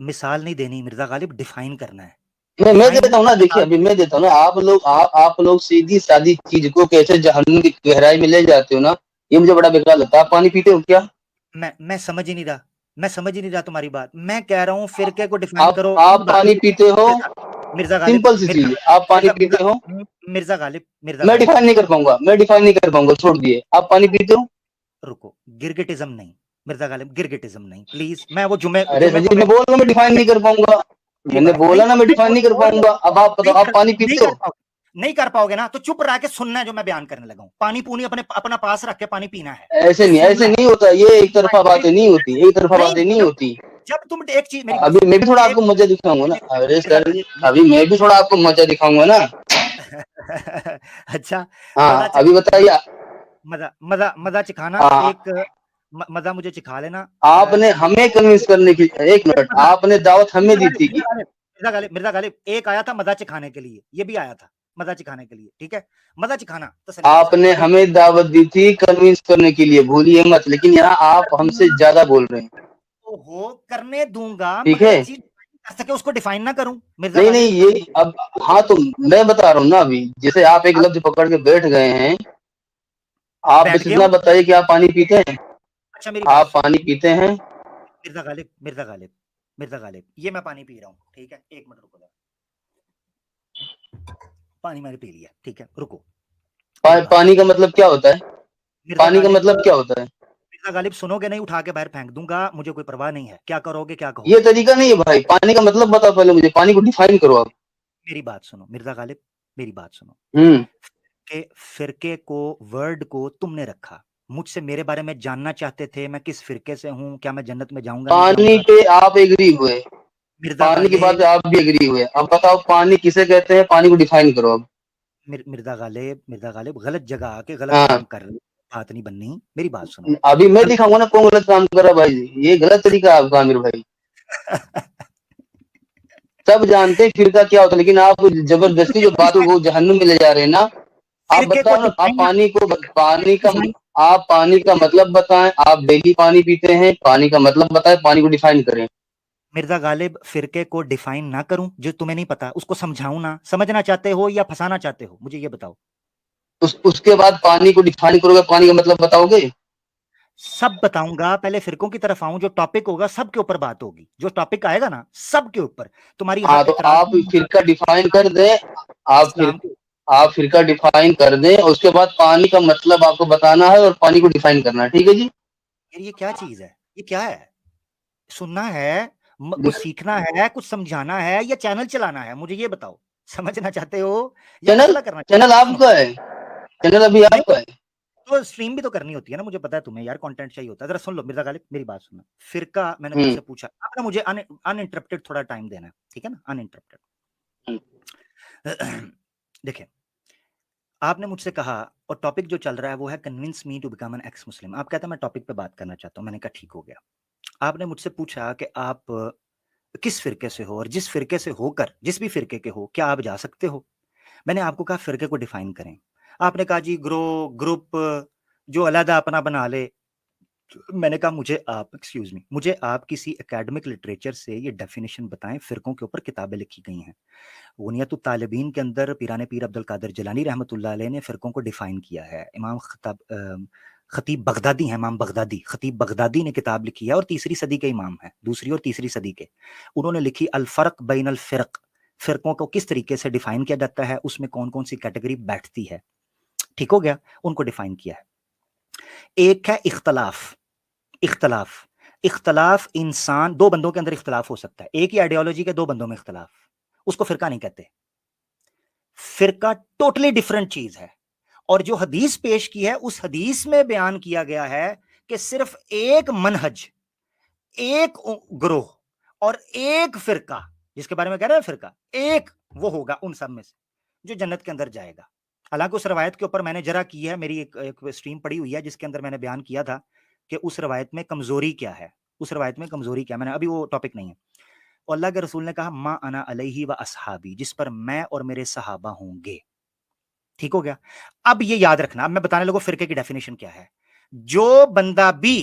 मिसाल नहीं देनी मिर्जा गालिब, डिफाइन करना है। मैं डिफाइन देता हूँ ना, देखिए अभी मैं देता हूँ ना, आप लोग सीधी सादी चीज को कैसे जहन्नुम की गहराई में ले जाते हो ना, ये मुझे बड़ा बेकार लगता है। आप पानी पीते हो क्या? मैं समझ ही नहीं रहा, मैं समझ ही नहीं रहा तुम्हारी बात। मैं कह रहा हूं फिरके को डिफाइन करो, आप पानी पीते हो? मिर्जा गालिब, सिंपल सी चीज, आप पानी पीते हो? मिर्जा गालिब, मिर्जा मैं गालिब, डिफाइन नहीं कर पाऊंगा, छोड़ दिए। आप पानी पीते हो? रुको, गिरगिटिज्म नहीं, मिर्जा गालिब गिरगिटिज्म नहीं प्लीज। मैं वो जुमे अरे जुमे सर को जी मैं बोल रहा हूँ मैं डिफाइन नहीं कर पाऊंगा, मैंने बोला ना मैं डिफाइन नहीं कर पाऊंगा। अब आप बताओ, आप पानी पीते हो? नहीं कर पाओगे ना तो चुप रह के सुनना है जो मैं बयान करने लगा हूँ। पानी पूनी अपना पास रख के पानी पीना है। ऐसे नहीं होता, ये एक तरफा बातें नहीं होती, एक तरफा बातें नहीं होती। जब तुम एक चीज मेरी अभी मैं भी थोड़ा आपको मजा दिखाऊंगा ना। अरे सर जी अभी मैं भी थोड़ा आपको मजा दिखाऊंगा ना। अच्छा हाँ अभी बताइए। मजा मजा मजा चिखाना। हाँ एक मजा मुझे चिखा लेना। आपने हमें कन्विंस करने की, एक मिनट, आपने दावत हमें दी थी कि मिर्जा गालिब एक आया था मजा चिखाने के लिए, ये भी आया था मजा चिखाने के लिए, ठीक है। मजा चिखाना आपने हमें दावत दी थी कन्विंस करने के लिए, भूलिए मत। लेकिन यहाँ आप हमसे ज्यादा बोल रहे हैं। ओहो करने दूंगा, ठीक मगर है, एक चीज कर सके उसको डिफाइन ना करूं मिर्जा नहीं गालिब। ये अब, हाँ तो मैं बता रहा हूँ ना अभी, जैसे आप एक लफ्ज पकड़ के बैठ गए हैं। आप बैठ बस गया इतना हूं। बताइए कि आप पानी पीते हैं? अच्छा मेरी बात आप सुनो पानी पीते हैं? मिर्जा गालिब, मिर्जा गालिब, मिर्जा गालिब, ये मैं पानी पी रहा हूँ, ठीक है। एक मिनट रुको जरा। पानी मैंने पी लिया, ठीक है, रुको। पानी का मतलब क्या होता है? मिर्जा पानी का गालिब, मतलब क्या होता है? मिर्जा गालिब सुनोगे नहीं, उठा के बाहर फेंक दूंगा, मुझे कोई परवाह नहीं है। क्या करोगे क्या ये कहोगे? तरीका नहीं है भाई, पानी का मतलब बताओ पहले मुझे, पानी को डिफाइन करो आप। मेरी बात सुनो मिर्जा गालिब, मेरी बात सुनो। हम्म के फिरके को, वर्ड को तुमने रखा, मुझसे मेरे बारे में जानना चाहते थे, मैं किस फिरके से हूं, क्या मैं जन्नत में जाऊंगा नहीं पानी जाऊंगा। पे आप एग्री हुए, मिर्जा पानी की बात गालिब, पे आप भी एग्री हुए। अब बताओ पानी किसे कहते हैं, पानी को डिफाइन करो अब। मिर्जा गालिब, मिर्जा गालिब गलत जगह आके गलत हाँ काम कर रहे हो, बात नहीं बननी। मेरी बात सुनो। अभी मैं दिखाऊंगा ना कौन गलत काम कर रहा भाई जी, ये गलत तरीका है आपका आमिर भाई। सब जानते हैं फिरका क्या होता है, लेकिन आप जबरदस्ती जो बातों को जहन्नुम में ले जा रहे हैं ना। आप फिरके को बताओ ना, आप डिफाइन, पानी का मतलब बताएं। आप डेली पानी पीते हैं, पानी का मतलब बताएं, पानी को डिफाइन करें। मिर्जा गालिब फिरके को डिफाइन ना करूं, जो तुम्हें नहीं पता उसको समझाऊं ना? समझना चाहते हो या फंसाना चाहते हो, मुझे ये बताओ। उसके बाद पानी को डिफाइन करोगे, पानी का मतलब बताओगे? सब बताऊंगा, पहले फिरकों की तरफ आऊं। जो टॉपिक होगा सब के ऊपर बात होगी, जो टॉपिक आएगा ना सब के ऊपर। तुम्हारी हाँ तो इतराज आप फिरका डिफाइन कर दें। आप फिर इस्लाम के। आप फिरका डिफाइन कर दें, उसके बाद पानी का मतलब आपको बताना है और पानी को डिफाइन करना है, ठीक है जी। यार ये क्या चीज है, ये क्या है? सुनना है, कुछ सीखना है, कुछ समझाना है, या चैनल चलाना है, मुझे ये बताओ। समझना चाहते हो या चैनल मसला करना चैनल चाहते हो? सुनो, आपका है, चैनल अभी नहीं आपका है। तो स्ट्रीम भी तो करनी होती है ना, मुझे पता है तुम्हें यार कंटेंट चाहिए होता है। जरा सुन लो मिर्जा गालिब, मेरी बात सुनना। फिरका मैंने हम्म तुमसे पूछा, आपने मुझे अनइंटरप्टेड थोड़ा टाइम देना है, ठीक है ना, अनइंटरप्टेड। देखिए, आपने मुझसे कहा, और टॉपिक जो चल रहा है वो है convince me to become an ex Muslim. आप कहते हैं मैं टॉपिक पे बात करना चाहता हूं। मैंने कहा ठीक हो गया। आपने मुझसे पूछा कि आप किस फिरके से हो, और जिस फिरके से होकर, जिस भी फिरके के हो, क्या आप जा सकते हो? मैंने आपको कहा फिरके को डिफाइन करें। आपने कहा जी ग्रुप जो अलग अपना बना ले। मैंने कहा मुझे आप किसी एकेडमिक लिटरेचर से ये डेफिनेशन बताएं, फिरकों के ऊपर किताबें लिखी गई हैं। बुनियातुत तालिबीन के अंदर पीराने पीर अब्दुल कादिर जिलानी रहमतुल्लाह अलैह ने फिरकों को डिफाइन किया है। खतीब बगदादी है, इमाम बगदादी, खतीब बगदादी ने किताब लिखी है, और 3री सदी के इमाम है, 2री और 3री सदी के। उन्होंने लिखी अल फर्क बैन अल फिरक, फिरकों को किस तरीके से डिफाइन किया जाता है, उसमें कौन कौन सी कैटेगरी बैठती है। ठीक हो गया, उनको डिफाइन किया है। एक है इख्तलाफ। इख्तलाफ, इख्तलाफ इंसान, दो बंदों के अंदर इख्तलाफ हो सकता है, एक ही आइडियोलॉजी के दो बंदों में इख्तलाफ, उसको फिरका नहीं कहते। फिरका टोटली डिफरेंट चीज है। और जो हदीस पेश की है, उस हदीस में बयान किया गया है कि सिर्फ एक मनहज, एक ग्रोह और एक फिरका, जिसके बारे में कह रहे हैं फिरका, एक वो होगा उन सब में से जो जन्नत के अंदर जाएगा। हालांकि उस रवायत के ऊपर मैंने जरा की है, मेरी एक स्ट्रीम पड़ी हुई है जिसके अंदर मैंने बयान किया था कि उस रवायत में कमजोरी क्या है, उस रवायत में कमजोरी क्या है। मैंने अभी वो टॉपिक नहीं है। और अल्लाह के रसूल ने कहा मा अना अलैहि व अस्हाबी, जिस पर मैं और मेरे सहाबा होंगे। ठीक हो गया। अब ये याद रखना, अब मैं बताने लगूं फिरके की डेफिनेशन क्या है। जो बंदा भी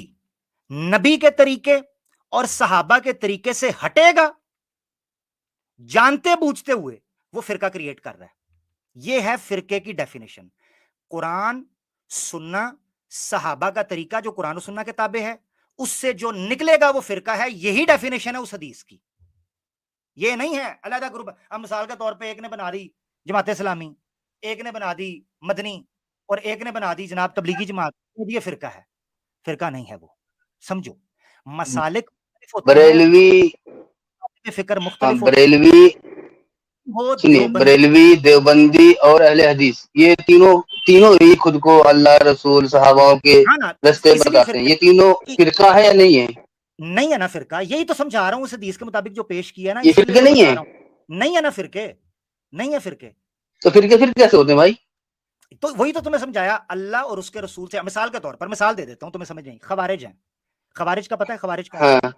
नबी के तरीके और सहाबा के तरीके से हटेगा जानते बूझते हुए, वो फिरका क्रिएट कर रहा है। ये है फिरके की डेफिनेशन। कुरान सुन्ना सहाबा का तरीका, जो कुरान और सुन्ना किताबें है, उससे जो निकलेगा वो फिरका है। यही डेफिनेशन है उस हदीस की। ये नहीं है अलग ग्रुप। अब मिसाल के तौर पे एक ने बना दी जमात इस्लामी, एक ने बना दी मदनी, और एक ने बना दी जनाब तबलीगी जमात, ये फिरका है। फिरका नहीं है वो। समझो, मसालिक होते हैं, बरेलवी, फिक्र हाँ मुख्तलिफ होते बरेलवी, वो सुनिए देवबंदी बरेलवी, देवबंदी और अहले हदीस, ये तीनों तीनों ही खुद को अल्लाह रसूल सहाबाओं के हाँ ना, रास्ते इसलिए बताते हैं। फिर ये तीनों फिरका है या नहीं है? नहीं है ना फिरका, यही तो समझा रहा हूं उस हदीस के मुताबिक जो पेश किया ना, ये इसीलिए फिरके तो नहीं बता है? रहा हूं, नहीं है ना फिरके, नहीं है फिरके। तो फिरके फिर कैसे होते हैं भाई? तो वही तो तुम्हें समझाया, अल्लाह और उसके रसूल से, मिसाल के तौर पर मिसाल दे देता हूं, तुम्हें समझ नहीं, खवारिज हैं, खवारिज का पता है खवारिज कौन थे? हाँ,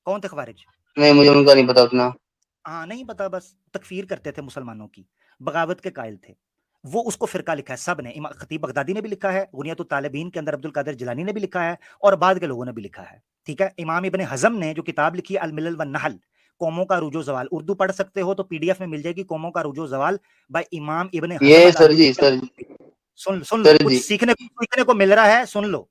कौन थे खवारिज? नहीं मुझे उनका नहीं पता उतना। हाँ नहीं पता, बस तकफीर करते थे मुसलमानों की, बगावत के कायल थे वो। उसको फिरका लिखा है सब ने, खतीब बगदादी ने भी लिखा है, बुनियतुत तालिबीन के अंदर अब्दुल कादिर जिलानी ने भी लिखा है, और बाद के लोगों ने भी लिखा है। ठीक है, इमाम इब्न हज़म ने जो किताब लिखी है अल मिलल वन नहल, कौमों का रुजो जवाल, उर्दू पढ़ सकते हो तो पीडीएफ में मिल जाएगी, कौमों का रुजो जवाल बाय इमाम इब्न हज़म ये अल सर जी, अंदालुसी। सुन लो, सर कुछ जी, सीखने को मिल रहा है, सुन लो,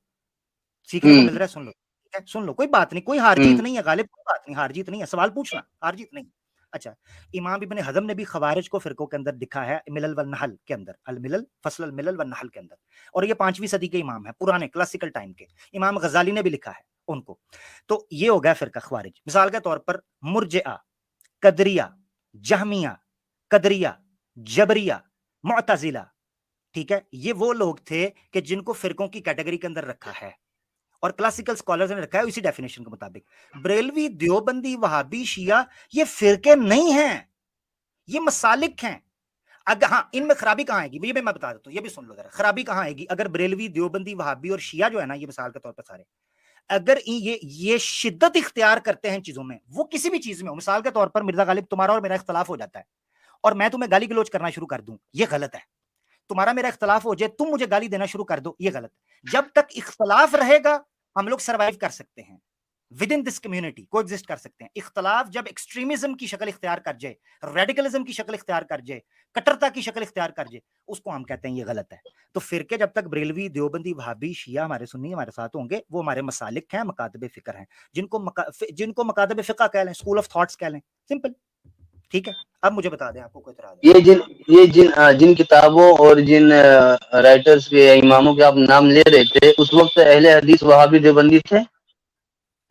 सीखने को मिल रहा है, सुन लो, ठीक है, सुन लो, कोई बात नहीं, कोई हार जीत नहीं है गालिब, कोई बात नहीं, हार जीत नहीं है, सवाल पूछना, हार जीत नहीं। अच्छा, इमाम इब्न हज़म ने भी खवारिज को फिरकों के अंदर लिखा है मिलल वन नहल के अंदर, अल मिलल फसल अल मिलल वन नहल के अंदर, और ये 5वीं सदी के इमाम है, पुराने क्लासिकल टाइम के। इमाम गजाली ने भी लिखा है उनको। तो ये हो गया फिरका खवारिज। मिसाल के तौर पर मुर्जिआ, कदरिया, जहमिया, कदरिया, जबरिया, मुअतजिला, ठीक है, ये वो लोग थे कि जिनको फिरकों की कैटेगरी के अंदर रखा है, और क्लासिकल स्कॉलर्स ने रखा है इसी डेफिनेशन के मुताबिक। बरेलवी, देवबंदी, वहाबी, शिया ये फिरके नहीं हैं, ये मसालिक हैं। अगर हाँ, इनमें खराबी कहां आएगी, ये भी मैं बता देता हूं, ये भी सुन लो जरा, खराबी कहां आएगी अगर बरेलवी, देवबंदी, वहाबी और शिया जो है ना, ये मिसाल के तौर पर सारे, अगर ये शिद्दत इख्तियार करते हैं चीजों में, वो किसी भी चीज में हो, मिसाल के तौर पर मिर्जा गालिब तुम्हारा और मेरा इख्तलाफ हो जाता है और मैं तुम्हें गाली गलौज करना शुरू कर दूं, ये गलत है। तुम्हारा मेरा इख्तलाफ हो जाए, तुम मुझे गाली देना शुरू कर दो, ये गलत। जब तक इख्तलाफ रहेगा हम लोग सर्वाइव कर सकते हैं, विद इन दिस कम्युनिटी को एग्जिस्ट कर सकते हैं। इख्तलाफ जब एक्सट्रीमिज्म की शक्ल इख्तियार कर जाए, रेडिकलिज्म की शक्ल इख्तियार कर जाए, कट्टरता की शक्ल इख्तियार कर जाए, उसको हम कहते हैं ये गलत है। तो फिरके जब तक बरेलवी, देवबंदी, वहाबी, शिया हमारे सुन्नी हमारे साथ होंगे, वो हमारे मसालिक हैं, मकातबे फिक्र हैं, जिनको मकातबे फिक्र कह लें, स्कूल ऑफ थॉट्स कह लें, सिंपल। ठीक है, अब मुझे बता दें, आपको कोई इतराज है? जिन किताबों और जिन राइटर्स के या इमामों के आप नाम ले रहे थे, उस वक्त अहले हदीस वहाबी देवबंदी थे?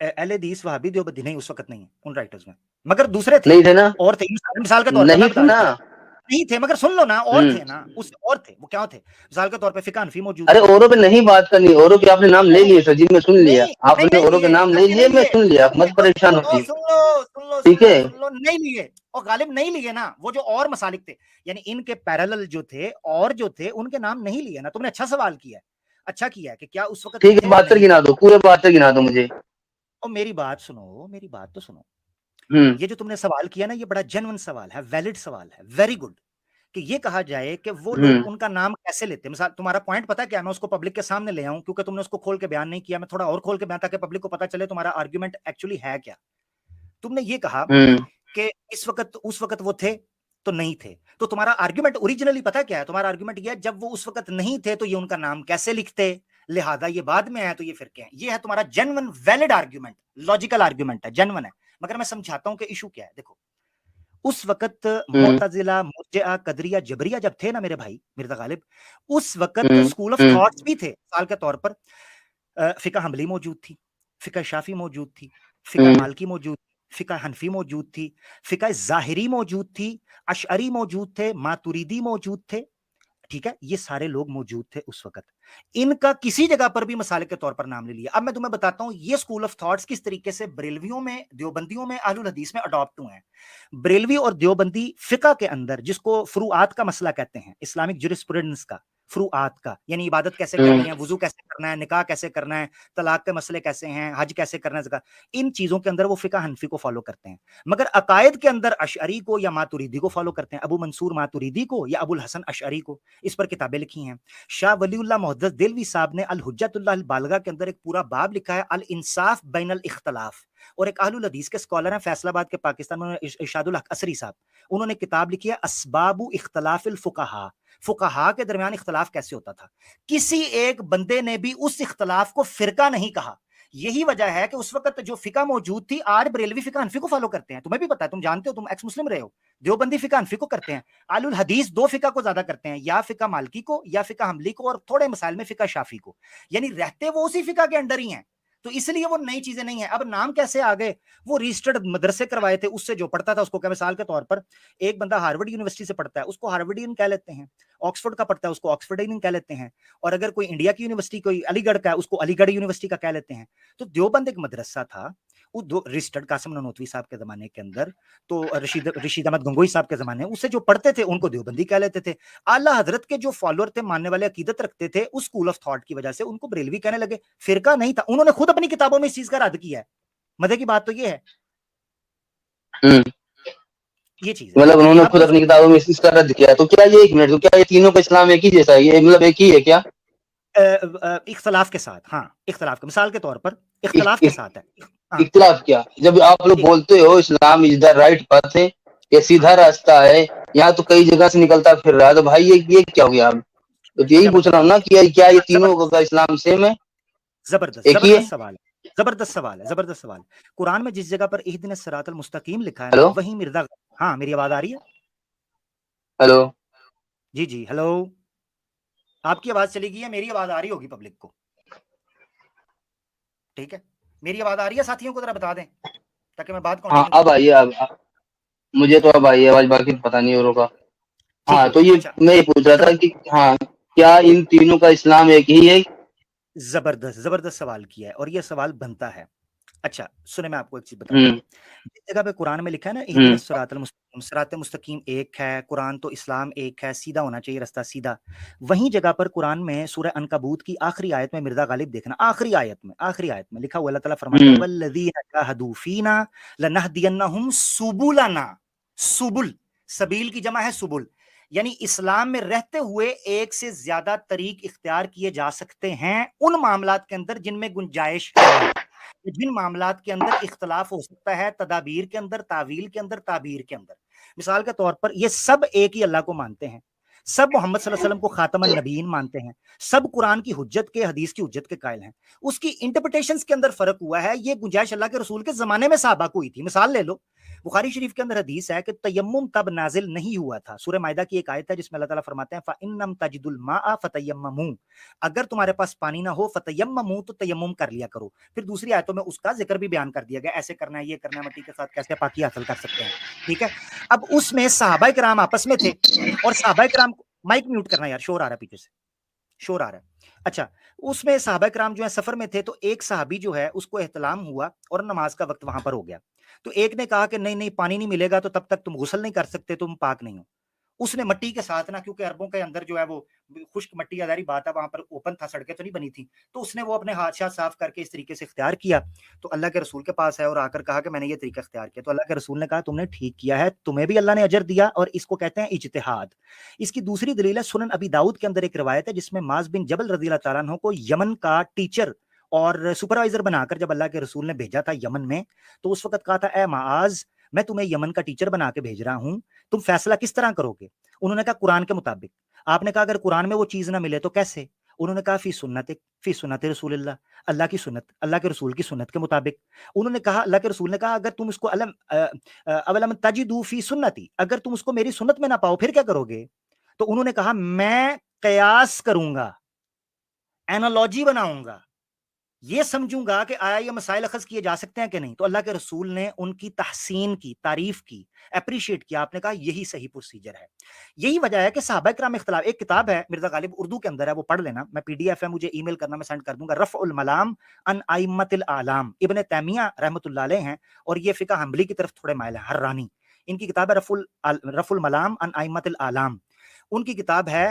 अहले हदीस वहाबी देवबंदी नहीं, उस वक्त नहीं है उन राइटर्स में, मगर दूसरे थे, नहीं थे ना? और थे। मिसाल के तौर पर नहीं मैं थे बता ना? देता हूं, नहीं थे, मगर सुन लो ना, और थे ना, उस और थे, वो क्या थे? मिसाल के तौर पे फिक़ह हनफी मौजूद अरे थे। औरों पे नहीं बात करनी, औरों के आपने नाम ले लिए सर जी, मैं सुन लिया, नहीं नहीं आपने नहीं औरों के लिए, नाम ले करके लिए, नहीं मैं लिए, सुन लिया, नहीं मत लिए, परेशान होती। ठीक है, सुन लो, नहीं लिए, और गालिब नहीं लिए ना, वो जो और मसालिक थे, यानी इनके पैरेलल जो थे और जो थे उनके नाम नहीं लिए ना। तुमने अच्छा सवाल किया है, अच्छा किया है कि क्या उस वक्त ठीक है, थे, 72 नहीं गिना थे। दो, पूरे 72 गिना दो मुझे। और मेरी बात सुनो, मेरी बात तो सुनो, हम्म ये जो तुमने सवाल किया ना, ये बड़ा जेन्युइन सवाल है, वैलिड सवाल है, वेरी गुड। कि ये कहा जाए कि वो लोग हम्म उनका नाम कैसे लेते हैं। मिसाल, तुम्हारा पॉइंट पता है क्या, मैं उसको पब्लिक के सामने ले आऊं, क्योंकि तुमने उसको खोल के बयान नहीं किया, मैं थोड़ा और खोल के बयान, ताकि पब्लिक को पता चले तुम्हारा आर्ग्यूमेंट एक्चुअली है क्या। तुमने ये कहा हम्म कि इस वक्त उस वक्त वो थे तो नहीं थे, तो तुम्हारा आर्ग्यूमेंट ओरिजिनली पता है क्या है? तुम्हारा आर्ग्यूमेंट ये है, जब वो उस वक्त नहीं थे तो ये उनका नाम कैसे लिखते, लिहाजा ये बाद में आया तो ये फिरके हैं। ये है तुम्हारा genuine valid argument, logical argument है, जेन्युइन है। मगर मैं समझाता हूं कि इशू क्या है। देखो, उस वक्त मुअतजिला, मुर्जिआ, कदरिया, जबरिया जब थे ना मेरे भाई मिर्जा गालिब, उस वक्त स्कूल ऑफ थॉट्स भी थे। मिसाल के तौर पर फिका हम्बली मौजूद थी, फिका शाफी मौजूद थी, फिका मालकी मौजूद, फिका हनफी मौजूद थी, फिका ज़ाहिरी मौजूद थी, अशअरी मौजूद थे, मातुरीदी मौजूद थे। ठीक है, ये सारे लोग मौजूद थे उस वक्त। इनका किसी जगह पर भी मसाले के तौर पर नाम ले लिया। अब मैं तुम्हें बताता हूं ये स्कूल ऑफ थॉट्स किस तरीके से बरेलवियों में, देवबंदियों में, अहलुल हदीस में अडॉप्ट हुए हैं। बरेलवी और देवबंदी फिका के अंदर, जिसको फुरुआत का मसला कहते हैं, इस्लामिक जुरिस्प्रूडेंस का, फुरुआत का, यानी इबादत कैसे करनी है, वुजू कैसे करना है, निकाह कैसे करना है, तलाक के मसले कैसे हैं, हज कैसे करना है, इन चीजों के अंदर वो फिका हनफी को फॉलो करते हैं। मगर अकायद के अंदर अशअरी को या मातुरीदी को फॉलो करते हैं, अबू मंसूर मातुरीदी को या अबुल हसन अशअरी को। इस पर किताबें लिखी हैं। शाह वलीउल्लाह मुहद्दिस दिलवी साहब ने अल हुज्जतुल्लाह अल बालिगा के अंदर एक पूरा बाब लिखा है, अल इंसाफ बैनल इख्तलाफ। और एक अहलुल हदीस के स्कॉलर हैं फैसलाबाद के, पाकिस्तान में, इरशादुल हक असरी साहब, उन्होंने किताब लिखी है अस्बाबु इख्तलाफिल फुकहा, फुकहा के दरमियान इख्तलाफ कैसे होता था। किसी एक बंदे ने भी उस इख्तलाफ को फिरका नहीं कहा। यही वजह है कि उस वक्त जो फिका मौजूद थी, आज बरेलवी फिका हनफी को फॉलो करते हैं। तुम्हें भी पता है, तुम जानते हो, तुम एक्स मुस्लिम रहे हो। देवबंदी फिका हनफी को करते हैं, अहलुल हदीस दो फिका को ज्यादा करते हैं, या फिका मालकी को या फिका हमली को, और थोड़े मसाइल में फिका शाफी को। यानी रहते वो उसी फिका के अंडर ही हैं। तो इसलिए वो नई चीजें नहीं है। अब नाम कैसे आ गए, वो रजिस्टर्ड मदरसे करवाए थे, उससे जो पढ़ता था उसको क्या, मिसाल के तौर पर एक बंदा हार्वर्ड यूनिवर्सिटी से पढ़ता है उसको हार्वर्डियन कह लेते हैं, ऑक्सफोर्ड का पढ़ता है उसको ऑक्सफोर्डियन कह लेते हैं, और अगर कोई इंडिया की यूनिवर्सिटी, कोई अलीगढ़ का है उसको अलीगढ़ यूनिवर्सिटी का कह लेते हैं। तो देवबंद एक मदरसा था, वो दो रजिस्टर्ड कासिम ननोतवी साहब के जमाने के अंदर, तो रशीद अहमद गंगोई साहब के जमाने, उससे जो पढ़ते थे उनको देवबंदी कह लेते थे। आला हजरत के जो फॉलोअर थे, मानने वाले, अकीदत रखते थे, उस स्कूल ऑफ थॉट की वजह से उनको बरेलवी कहने लगे। फिरका नहीं था, उन्होंने खुद अपनी किताबों में इस चीज का रद्द किया है। मजे की बात तो ये है, ये चीज है। मतलब उन्होंने अब खुद अपनी किताबों में इसका रद्द किया। तो क्या ये, एक मिनट, तो क्या ये तीनों का इस्लाम एक ही जैसा है, ये मतलब एक ही है क्या? इख्तलाफ के साथ, हाँ इख्तलाफ के, मिसाल के तौर पर इख्तलाफ के साथ है। हाँ, इख्तिलाफ क्या? जब आप लोग बोलते हो Islam is the right path है, ये सीधा रास्ता है, यहाँ तो कई जगह से निकलता फिर रहा है, तो भाई ये क्या हो गया? तो यही पूछ रहा हूँ ना कि क्या ये तीनों का इस्लाम सेम है, जबरदस्त एक ही है? जबरदस्त सवाल है, जबरदस्त सवाल है, जबरदस्त सवाल। कुरान में जिस जगह पर इहदिन सिरातल मुस्तकीम लिखा है ना, हेलो वहीं मिर्जा, हाँ मेरी आवाज आ रही है? हेलो, जी जी, हेलो, आपकी आवाज चली गई है, मेरी आवाज आ रही होगी पब्लिक को, ठीक है? मेरी आवाज आ रही है साथियों को, जरा बता दें ताकि मैं बात हाँ कंटिन्यू अब करूं। आइए, अब मुझे तो अब आई आवाज, बाकी पता नहीं औरों का। ठीक हाँ हो तो गया, ये अच्छा। मैं ये पूछ रहा था कि हाँ, क्या इन तीनों का इस्लाम एक ही है? जबरदस्त जबरदस्त सवाल किया है, और ये सवाल बनता है। अच्छा सुने, मैं आपको एक चीज बताता हूँ। जिस जगह पे कुरान में लिखा है ना इहदिन सिरातल मुस्तकीम, सिरात मुस्तकीम एक है, कुरान तो इस्लाम एक है, सीधा होना चाहिए रास्ता सीधा। वहीं जगह पर कुरान में सूरह अनकबूत की आखिरी आयत में, मिर्जा गालिब देखना, आखिरी आयत में लिखा हुआ, अल्लाह ताला फरमाता है वल्लज़ीना जाहदू फीना लनहदियन्नहुम सुबुलना। सुबुल, सबील की जमा है सुबुल, यानी इस्लाम में रहते हुए एक से ज्यादा तरीक इख्तियार किए जा सकते हैं उन मामलात के अंदर जिनमें गुंजाइश है। जिन मामलात के अंदर इख्तलाफ हो सकता है, तदाबीर के अंदर, तावील के अंदर, ताबीर के अंदर। मिसाल के तौर पर ये सब एक ही अल्लाह को मानते हैं, सब मोहम्मद सल्लल्लाहु अलैहि वसल्लम को खातमुन नबीयीन मानते हैं, सब कुरान की हुज्जत के, हदीस की हुज्जत के कायल हैं। उसकी इंटरप्रिटेशंस के अंदर फर्क हुआ है। ये गुंजाइश अल्लाह के रसूल के जमाने में सहाबा को हुई थी। मिसाल ले लो, बुखारी शरीफ के अंदर हदीस है कि तयम्मुम तब नाजिल नहीं हुआ था। सूरह मायदा की एक आयत है जिसमें अल्लाह ताला फरमाते हैं फ़इन्नम तजिदुल माअ फतयम्ममू, अगर तुम्हारे पास पानी ना हो फतयम्ममू, तो तयम्मुम कर लिया करो। फिर दूसरी आयतों में उसका जिक्र भी बयान कर दिया गया, ऐसे करना है, ये करना है, मिट्टी के साथ कैसे पाकी हासिल कर सकते हैं, ठीक है? अब उसमें सहाबा किराम आपस में थे, और सहाबा किराम, माइक म्यूट करना यार, शोर आ रहा है पीछे से, शोर आ रहा है। अच्छा, उसमें सहाबा किराम जो है सफर में थे, तो एक सहाबी जो है उसको एहतलाम हुआ और नमाज का वक्त वहां पर हो गया। तो एक ने कहा कि नहीं नहीं, पानी नहीं मिलेगा तो तब तक तुम गुस्ल नहीं कर सकते, तुम पाक नहीं हो। उसने मट्टी के साथ ना, क्योंकि अरबों के अंदर जो है वो खुश्क मट्टी, ज़ाहिर बात है वहां पर ओपन था, सड़कें तो नहीं बनी थी, तो उसने वो अपने हाथ शाथ साफ करके इस तरीके से इख्तियार किया। तो अल्लाह के रसूल के पास है और आकर कहा कि मैंने ये तरीका इख्तियार किया। तो अल्लाह के रसूल ने कहा तुमने ठीक किया है, तुम्हें भी अल्लाह ने अजर दिया, और इसको कहते हैं इज्तिहाद। इसकी दूसरी दलील है सुनन अबी दाऊद के अंदर एक रिवायत है जिसमें माज बिन जबल रज़ी अल्लाह तआला अन्हु को यमन का टीचर और सुपरवाइजर बनाकर जब अल्लाह के रसूल ने भेजा था यमन में, तो उस वक्त कहा था ए माज, मैं तुम्हें यमन का टीचर बना के भेज रहा हूं, तुम फैसला किस तरह करोगे? उन्होंने कहा कुरान के मुताबिक। आपने कहा अगर कुरान में वो चीज ना मिले तो कैसे? उन्होंने कहा फी सुन्नत रसूलिल्लाह, अल्लाह की सुन्नत, अल्लाह के रसूल की सुन्नत के मुताबिक। उन्होंने कहा, अल्लाह के रसूल ने कहा अगर तुम उसको अवलम तजिदू फी सुन्नती, अगर तुम उसको मेरी सुन्नत में ना पाओ फिर क्या करोगे? तो उन्होंने कहा मैं कयास करूंगा, एनालॉजी बनाऊंगा, ये समझूंगा कि आया ये मसाइल अखज किए जा सकते हैं कि नहीं। तो अल्लाह के रसूल ने उनकी तहसीन की, तारीफ की, अप्रिशिएट किया। आपने कहा यही सही प्रोसीजर है। यही वजह है कि सहाबा किराम इख्तिलाफ, एक किताब है मिर्जा गालिब, उर्दू के अंदर है, वो पढ़ लेना, मैं पीडीएफ है, मुझे ईमेल करना, मैं सेंड कर दूंगा। रफ़उल मलाम अन अइम्मतिल आलाम, इब्न तैमिया रहमतुल्लाह अलैह हैं, और ये फिका हम्बली की तरफ थोड़े माइल है, हर्रानी। इनकी किताब है रफ़ुल मलाम अन अइम्मतिल आलाम, उनकी किताब है,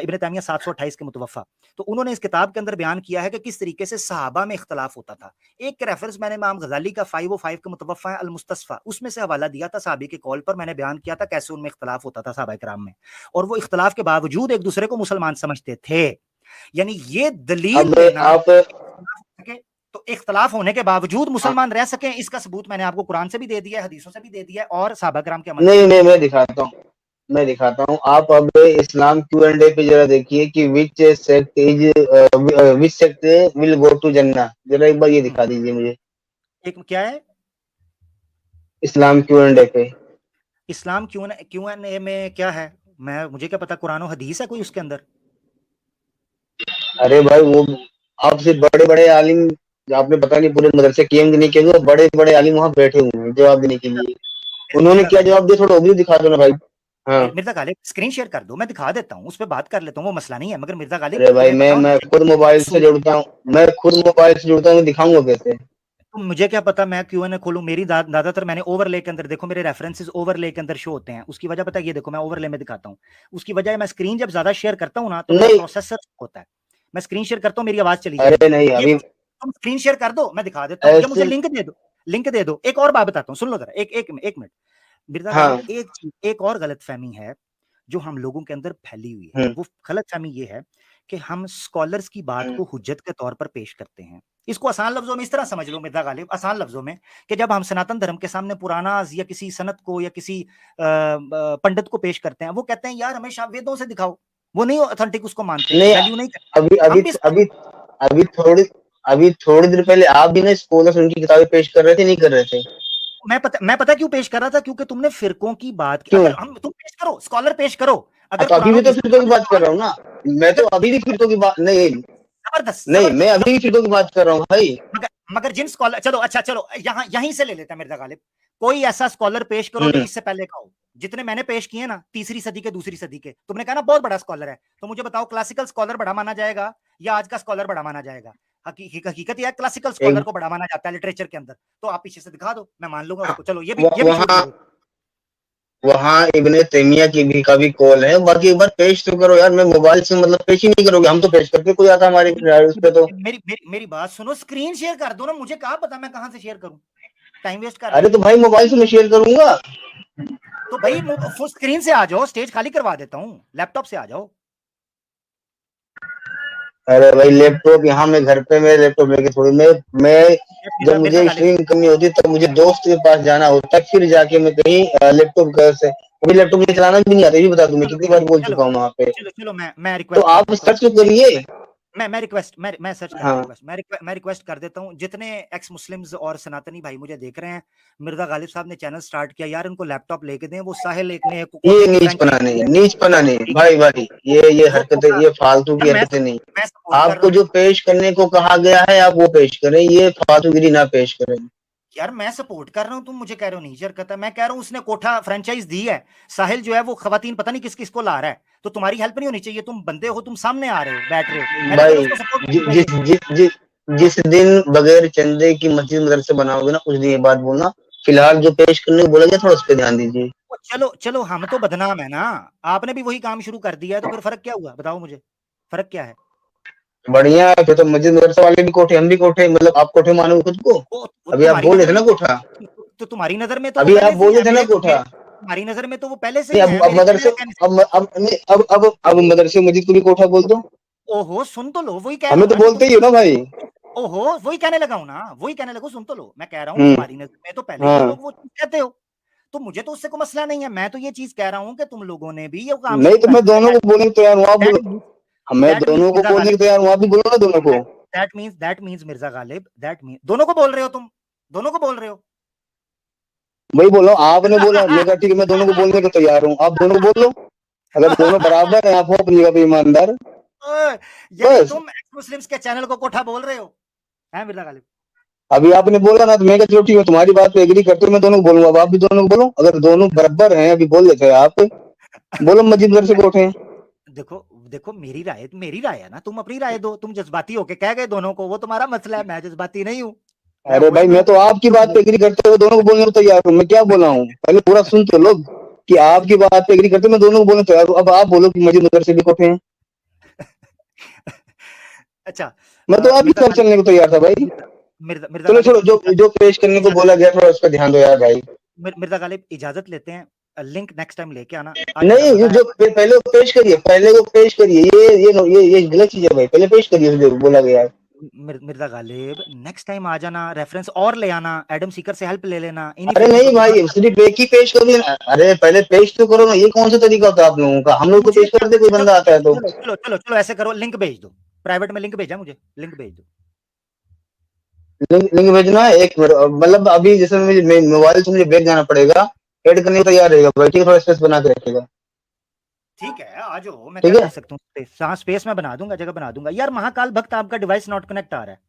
इब्न तैमिया 728 के मुतवफ़ा। तो उन्होंने इस किताब के अंदर बयान किया है कि किस तरीके से सहाबा में इख्तलाफ होता था। एक रेफरेंस मैंने इमाम गजाली का 505 के मुतवफ़ा है अल मुस्तस्फा, उसमें से हवाला दिया था, सहाबी के कॉल पर मैंने बयान किया था कैसे उनमें इख्तलाफ होता था सहाबा किराम में, और वो इख्तलाफ के बावजूद एक दूसरे को मुसलमान समझते थे। यानी ये दलील अब देना आप तो इख्तलाफ होने के बावजूद मुसलमान रह सके, इसका सबूत मैंने आपको कुरान से भी दे दिया है, हदीसों से भी दे दिया है, और सहाबा किराम के अमल से। नहीं, मैं दिखाता हूँ। आप अब इस्लाम Q&A पे जरा देखिए कि विच सेक्ट विल गो टू जन्नह, जरा एक बार ये दिखा दीजिए मुझे। एक क्या है इस्लाम Q&A पे इस्लाम Q&A में क्या है? मुझे क्या पता, कुरान और हदीस है कोई उसके अंदर? अरे भाई, वो आपसे बड़े बड़े आलिम आपने पता नहीं पूरे मदरसे किए नहीं किए, बड़े बड़े आलिम वहाँ बैठे हुए हैं जवाब देने के लिए। उन्होंने क्या जवाब दिया, थोड़ा वो भी दिखा दो ना भाई। हाँ मिर्जा गालिब स्क्रीन शेयर कर दो, मैं दिखा देता हूँ, उस पर बात कर लेता हूँ, वो मसला नहीं है। मगर मिर्जा गालिब अरे भाई तुम्हें पता मैं होना खुद मोबाइल से चाहिए, जुड़ता हूँ, मैं खुद मोबाइल से जुड़ता हूँ, दिखाऊंगा कैसे? तो मुझे क्या पता मैं क्यों खोलूं। मेरी ज्यादातर मैंने ओवरले के अंदर देखो, मेरे रेफरेंसेस ओवरले के अंदर शो होते हैं। उसकी वजह पता है, ये देखो मैं ओवरले में दिखाता हूँ। उसकी वजह है मैं स्क्रीन जब ज्यादा शेयर करता हूँ ना तो मेरा नहीं प्रोसेसर होता है। मैं स्क्रीन शेयर करता हूँ, मेरी आवाज चली अरे जाएगी। नहीं ये अभी तुम स्क्रीन शेयर कर दो, मैं दिखा देता हूँ, या मुझे ऐसे। लिंक दे दो, लिंक दे दो। एक और बात बताता हूँ, सुन लो जरा, एक मिनट। मिर्जा गालिब हाँ एक और गलतफहमी है जो हम लोगों के अंदर फैली हुई है। हम्म, वो गलतफहमी ये है कि हम स्कॉलर्स की बात हम्म। को हुज्जत के तौर पर पेश करते हैं। इसको आसान लफ्जों में इस तरह समझ लो मिर्जा गालिब, आसान लफ्जों में, कि जब हम सनातन धर्म के सामने पुराना या किसी सनत को या किसी पंडित को पेश करते हैं, वो कहते हैं यार हमेशा वेदों से दिखाओ। वो नहीं ऑथेंटिक उसको मानते, नहीं वैल्यू नहीं अभी करते। अभी हम भी अभी अभी थोड़ी अभी थोड़ी देर पहले आप भी ना स्कॉलर्स उनकी किताबें पेश कर रहे थे, नहीं कर रहे थे? मैं पता क्यों पेश कर रहा था, क्योंकि तुमने फिरकों की बात की। क्यों? अगर हम तुम पेश करो, स्कॉलर पेश करो। अगर तो अभी भी कुरान तो फिरकों की बात कर रहा हूँ ना। मैं तो अभी भी जबरदस्त फिरकों की बात नहीं, जबरदस्त नहीं मैं जबरदस्त। अभी भी फिरकों की बात कर रहा हूँ भाई। मगर जिन स्कॉलर, चलो अच्छा चलो यहीं से ले लेते हैं मिर्जा गालिब। कोई ऐसा स्कॉलर पेश करो जो इससे पहले का हो। जितने मैंने पेश किए ना, तीसरी सदी के, दूसरी सदी के, तुमने कहा ना बहुत बड़ा स्कॉलर है, तो मुझे बताओ क्लासिकल स्कॉलर बड़ा माना जाएगा या आज का स्कॉलर बड़ा माना जाएगा? हकीकत यह है क्लासिकल स्कॉलर एक को बड़ा माना जाता है लिटरेचर के अंदर। तो आप पीछे से दिखा दो, मैं मान लूंगा उसको। चलो ये भी छोड़ वहाँ दो। वहाँ इब्ने तैमिया की भी का भी कॉल है। बाकी एक बार पेश तो करो यार, मैं मोबाइल से मतलब पेश ही नहीं करोगे? हम तो पेश करते, कोई आता हमारे उस पे तो। मेरी बात सुनो, स्क्रीन शेयर कर दो ना, मुझे कहाँ पता मैं कहां से शेयर करूं। टाइम वेस्ट कर रहे अरे हो। तो भाई मोबाइल से मैं शेयर करूंगा। तो भाई फुल स्क्रीन से आ जाओ, स्टेज खाली करवा देता हूँ, लैपटॉप से आ जाओ। अरे भाई लैपटॉप यहाँ मैं घर पे, मेरे लैपटॉप लेके थोड़ी मैं जब मिर्जा मुझे गालिब, स्ट्रीम करनी होती तब मुझे दोस्त के पास जाना होता, फिर जाके मैं कहीं लैपटॉप घर से, अभी लैपटॉप मुझे चलाना भी नहीं आता, ये भी बता दूं मैं चलो कितनी बार बोल चलो चुका हूँ वहां पे। चलो चलो मैं तो रिक्वेस्ट कर आप देता हूँ। सर्च तो करिए। मैं रिक्वेस्ट मैं सर्च करता हूँ। हाँ रिक्वेस्ट मैं रिक्वेस्ट कर देता हूँ। जितने एक्स मुस्लिम्स और सनातनी भाई मुझे देख रहे हैं, मिर्जा गालिब साहब ने चैनल स्टार्ट किया यार, इनको लैपटॉप लेके दें। वो साहिल एक ने ये कोठे की फ्रेंचाइजी है। नीच पना नहीं ठीक भाई, भाई ये वो हरकतें, कोठा, ये फालतू की यार हरकतें नहीं। मैं सपोर्ट कर रहा आपको हूँ। जो पेश करने को कहा गया है आप वो पेश करें, ये फालतूगिरी ना पेश करें। यार मैं सपोर्ट कर रहा हूँ, तुम मुझे कह रहे हो नहीं शरकत है। मैं कह रहा हूँ उसने कोठा फ्रेंचाइज दी है। साहिल जो है वो खवातीन पता नहीं किस किस को ला रहा है, तो तुम्हारी हेल्प नहीं होनी चाहिए। तुम बंदे हो, तुम सामने आ रहे हो, बैठ रहे हो, पहले चलो भाई उसको सपोर्ट जि, करने जिस दो। जिस जिस जिस दिन बगैर चंदे की मस्जिद मदरसे बनाओगे ना, उस दिन ये बात बोलना। फिलहाल जो पेश करने को बोला गया थोड़ा उस पर ध्यान दीजिए। चलो चलो, हम तो बदनाम है ना। आपने भी वही काम शुरू कर दिया है, तो फिर फर्क क्या हुआ बताओ मुझे, फर्क क्या है? बढ़िया है फिर तो, मस्जिद मदरसा वाले भी कोठे, हम भी कोठे, मतलब आप कोठे मानो खुद को। वो अभी आप तुम्हारी बोल रहे नजर थे में ना कोठा, तो तुम्हारी नजर में तो वो अभी आप पहले से ही बोल रहे है। थे ना कोठा। तुम्हारी नजर में तो वो पहले से नहीं ही है, अब मेरे मदरसे, कहने से। नहीं, अब मदरसे मस्जिद को भी कोठा बोल दो। ओहो सुन तो लो, वही कह रहा हमें हूँ तो ना कि तुम। बोलते ही हो ना भाई। ओहो वही कहने लगा हूं ना, वही कहने लगो, सुन तो लो। मैं कह रहा हूँ हम्म। तुम्हारी नजर में तो पहले ही हाँ लोग वो चीज कहते हो। तो मुझे तो उससे कोई मसला नहीं है। मैं तो ये चीज कह रहा हूँ कि तुम लोगों ने भी ये काम नहीं शुरू तो कर मैं दिया। दोनों को बोलने को तैयार हूँ, आप दैट बोलो। मीन्स मैं दैट मीन्स दोनों को मिर्जा बोलने गालिब, को तैयार हूँ, आप भी बोलो ना दोनों को। That means Mirza Ghalib, that mean दोनों को बोल रहे हो तुम, दोनों को बोल रहे हो। वही बोलो, आपने बोला, मैं कहा ठीक है मैं दोनों को बोलने को तैयार हूँ, आप दोनों को बोल लो। अगर दोनों बराबर है, आप हो अपनी जगह पे ईमानदार। ओए, यानी बस तुम एक्स मुस्लिम्स के चैनल को कोठा बोल रहे हो, हैं मिर्जा गालिब? अभी आपने बोला ना, तो मैं कहा चलो ठीक है, तुम्हारी बात पे एग्री करते हो, मैं दोनों को बोलूंगा। अब आप भी दोनों को बोलो, अगर दोनों बराबर हैं, अभी बोल देते हैं आप, बोलो मस्जिद घर से कोठे हैं। देखो देखो, मेरी राय है ना, तुम अपनी राय दो। तुम जज्बाती होके कह गए दोनों को, वो तुम्हारा मसला है। मैं जज्बाती नहीं हूँ, मैं अरे होश भाई में मैं हूँ। तो आपकी बात पे एग्री करते हुए दोनों को बोलने को तैयार हूँ। मैं क्या बोला हूँ पहले पूरा सुन तो लो, कि आपकी बात पे एग्री करते मैं दोनों को बोलने को तैयार हूँ। अब आप बोलो कि मस्जिद मदरसे भी कोठे हैं। अच्छा, मैं तो आपकी मिर्जा साथ गालिब, चलने को तैयार था भाई। मिर्जा चलो गालिब छोड़ो, जो जो पेश करने को बोला गया थोड़ा उस पर ध्यान दो यार भाई। मिर्जा गालिब इजाजत लेते हैं। लिंक नेक्स्ट टाइम लेके आना। आज मेरा नहीं, वादा है। जो पहले वो पेश करिए, पहले वो पेश करिए, ये गलत चीज है भाई, पहले पेश करिए जो बोला गया है। मिर्जा गालिब नेक्स्ट टाइम आ जाना, रेफरेंस और ले आना, एडम सीकर से हेल्प ले लेना, इन्हीं अरे फिरकों नहीं को भाई, बदनाम। सिर्फ एक ही पेश करिए ना। अरे पहले पेश तो करो ना, ये कौन सा तरीका होता है आप लोगों का? हम लोग तो मुझे पेश क्या करते, कोई चलो बंदा आता है तो। चलो चलो चलो चलो ऐसे करो, लिंक भेज दो। प्राइवेट में लिंक भेजा, मुझे लिंक भेज दो। लिंक भेजना है, एक मिनट, मतलब अभी जैसे मुझे मोबाइल से मुझे बैग जाना पड़ेगा, ऐड करने को तैयार रहेगा भाई, ठीक है? थोड़ा स्पेस बना के रखेगा। ठीक है आ जाओ, मैं क्या ठीक कर है। सकता हूँ। स्पेस में बना दूंगा, जगह बना दूंगा। यार महाकाल भक्त आपका डिवाइस नॉट कनेक्ट आ रहा है,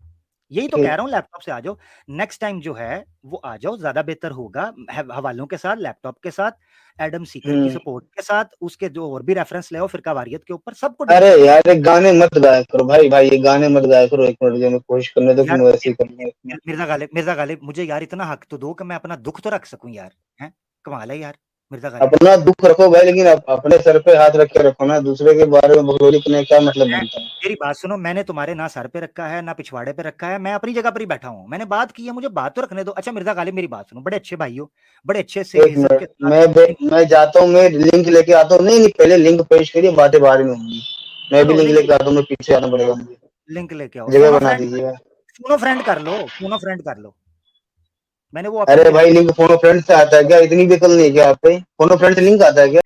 यही तो कह रहा हूँ, लैपटॉप से आ जाओ। नेक्स्ट टाइम जो है वो आ जाओ, ज्यादा बेहतर होगा, हवालों के साथ, लैपटॉप के साथ, एडम सीकर की सपोर्ट के साथ, उसके जो और भी रेफरेंस ले आओ फिरका वारियत के ऊपर, सबको। अरे यार एक गाने मत गाया करो भाई, ये गाने मत गाया करो, एक मिनट जो कोशिश करने दो कि मैं वैसे ही करूंगा। मिर्जा गालिब मुझे यार इतना हक तो दो कि मैं अपना दुख तो रख सकूं यार, हैं? कमाल है यार मिर्जा गालिब। अपना दुख रखो भाई, लेकिन अपने सर पे हाथ रख के रखो ना, दूसरे के बारे में बकलोली करने क्या मतलब बनता है? मेरी बात सुनो, मैंने तुम्हारे ना सर पे रखा है ना पिछवाड़े पे रखा है, मैं अपनी जगह पर ही बैठा हूँ, मैंने बात की है, मुझे बात तो रखने दो। अच्छा मिर्जा गालिब मेरी बात सुनो, बड़े अच्छे भाई हो, बड़े अच्छे से एक इज्जत के मिनट, मैं जाता हूँ, मैं लिंक लेके आता हूँ। नहीं पहले लिंक पेश करिए, बातें बाद में होंगी। मैं भी लिंक लेके आता हूँ, मैं पीछे आना पड़ेगा मुझे। लिंक लेके आओ, जगह बना दीजिएगा। फोनो फ्रेंड कर लो, फोनो फ्रेंड कर लो। मैंने वो अरे भाई लिंक फोनो फ्रेंड से आता है क्या? इतनी बेकल नहीं है क्या आप पे? फोनो फ्रेंड से लिंक आता है क्या?